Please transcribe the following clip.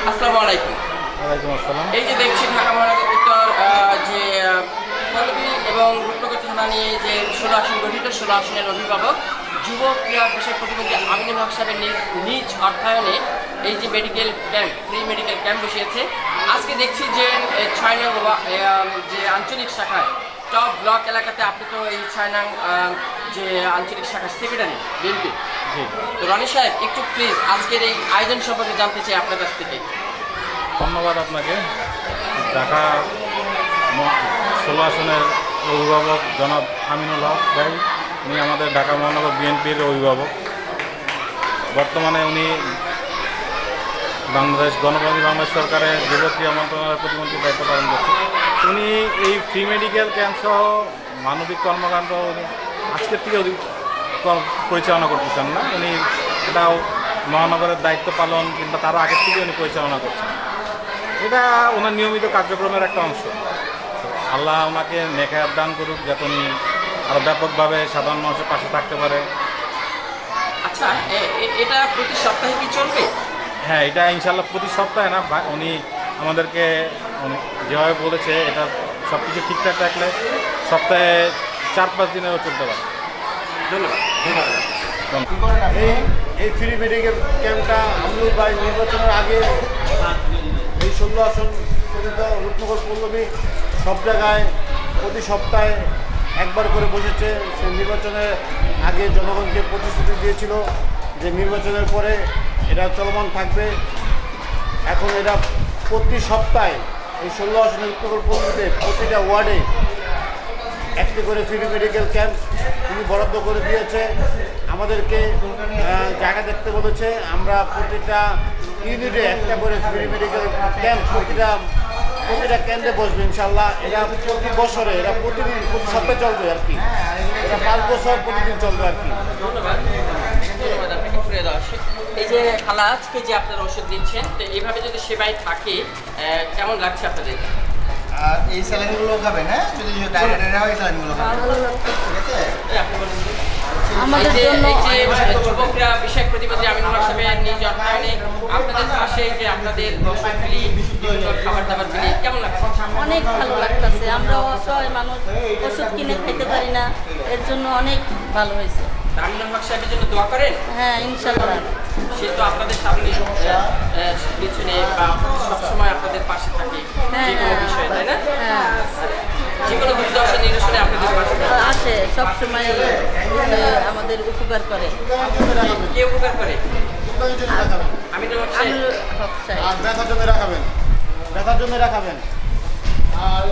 আসসালামু আলাইকুম। ওয়ালাইকুম আসসালাম। এই যে দেখছি ঢাকা মহানগর উত্তর যে পল্লবী এবং রূপনগর থানা নিয়ে যে 16 আসন গঠিত, 16 আসনের অভিভাবক যুব ক্রীড়া বিষয় প্রতিমন্ত্রী আমিনুল হক সাহেবের নিজ অর্থায়নে এই যে medical camp, free medical camp বসিয়েছে। আজকে দেখছি যে 6 নং যে আঞ্চলিক শাখায় টপ ব্লক এলাকাতে আপনি তো এই 6 নং যে আঞ্চলিক শাখার সেক্রেটারি বিএনপি। জি, তো রনি সাহেব, একটু প্লিজ আজকের এই আয়োজন সম্পর্কে জানতে চাই আপনার কাছ থেকে। ধন্যবাদ আপনাকে। ঢাকা 16 আসনের অভিভাবক জনাব আমিনুল হক ভাই, উনি আমাদের ঢাকা মহানগর বিএনপির অভিভাবক। বর্তমানে উনি বাংলাদেশ সরকারের যুব ক্রীড়া মন্ত্রণালয়ের প্রতিমন্ত্রীর দায়িত্ব পালন করছেন। উনি এই ফ্রি মেডিকেল ক্যাম্প সহ মানবিক কর্মকাণ্ড উনি আজকের থেকে পরিচালনা করতেছেন না, উনি এটাও মহানগরের দায়িত্ব পালন কিংবা তার আগের থেকে উনি পরিচালনা করছেন। এটা ওনার নিয়মিত কার্যক্রমের একটা অংশ। আল্লাহ ওনাকে নেখায়াত দান করুক, যাতে উনি আরও ব্যাপকভাবে সাধারণ মানুষের পাশে থাকতে পারে। আচ্ছা, এটা প্রতি সপ্তাহে কি চলবে? হ্যাঁ, এটা ইনশাল্লাহ প্রতি সপ্তাহে না, উনি আমাদেরকে যেভাবে বলেছে, এটা সব কিছু ঠিকঠাক রাখলে সপ্তাহে 4-5 দিনেও চলতে পারে। ধন্যবাদ। এই ফ্রি মেডিকেল ক্যাম্পটা আমিনুল ভাই নির্বাচনের আগে এই 16 আসন পর্যন্ত রূপনগর পল্লবী সব জায়গায় প্রতি সপ্তাহে একবার করে বসেছে। সে নির্বাচনের আগে জনগণকে প্রতিশ্রুতি দিয়েছিল যে নির্বাচনের পরে এটা চলমান থাকবে। এখন এটা প্রতি সপ্তাহে এই 16 আসনের রূপনগর পল্লবীতে প্রতিটা ওয়ার্ডে একটি করে ফ্রি মেডিকেল ক্যাম্প তিনি বরাদ্দ করে দিয়েছে। আমাদেরকে জায়গা দেখতে বলেছে। আমরা প্রতিটা ইউনিটে একটা করে ফ্রি মেডিকেল ক্যাম্প প্রতিটা কেন্দ্রে বসবে ইনশাল্লাহ। এরা প্রতি বছরে, এরা প্রতিদিন প্রতি সপ্তাহে চলবে আর কি। এটা 5 বছর প্রতিদিন চলবে আর কি। ধন্যবাদ আপনাকে। প্রিয় দর্শক, এই যে খালা আজকে যে আপনারা ওষুধ দিচ্ছেন, তো এইভাবে যদি সেবাই থাকে কেমন লাগছে আপনাদের? আর এই স্যালাইনগুলো খাবেন, হ্যাঁ, যদি ডায়রিয়া হয় এই স্যালাইনগুলো খাবেন, ঠিক আছে? আপনি বলুন। আমাদের জন্য যুবকরা বিষয় প্রতিমন্ত্রী আমিনুল হক সাহেবের নিজ অর্থায়নে আপনাদের পাশে যে আপনাদের ওষুধ বিলি, বিভিন্ন খাবার দাবার বিলি কেমন লাগছে? অনেক ভালো লাগতেছে। আমরা অসহায় মানুষ, ওষুধ কিনে খাইতে পারি না, এর জন্য অনেক ভালো হয়েছে। আমিনুল হক সাহেবের জন্য দোয়া করেন। হ্যাঁ, ইনশাল্লাহ। সে তো আপনাদের সামনে পিছনে বা সবসময় আপনাদের পাশে থাকে যে কোনো বিষয়ে, তাই না? হ্যাঁ, যে কোনো দুর্দশা নিরসনে আপনাদের পাশে থাকে। আসে সবসময়, আমাদের উপকার করে। কে উপকার করে? আমিনুল হক সাহেব। আমিনুল হক সাহেব। আর ব্যথার জন্য রাখাবেন, ব্যথার জন্য রাখাবেন। আর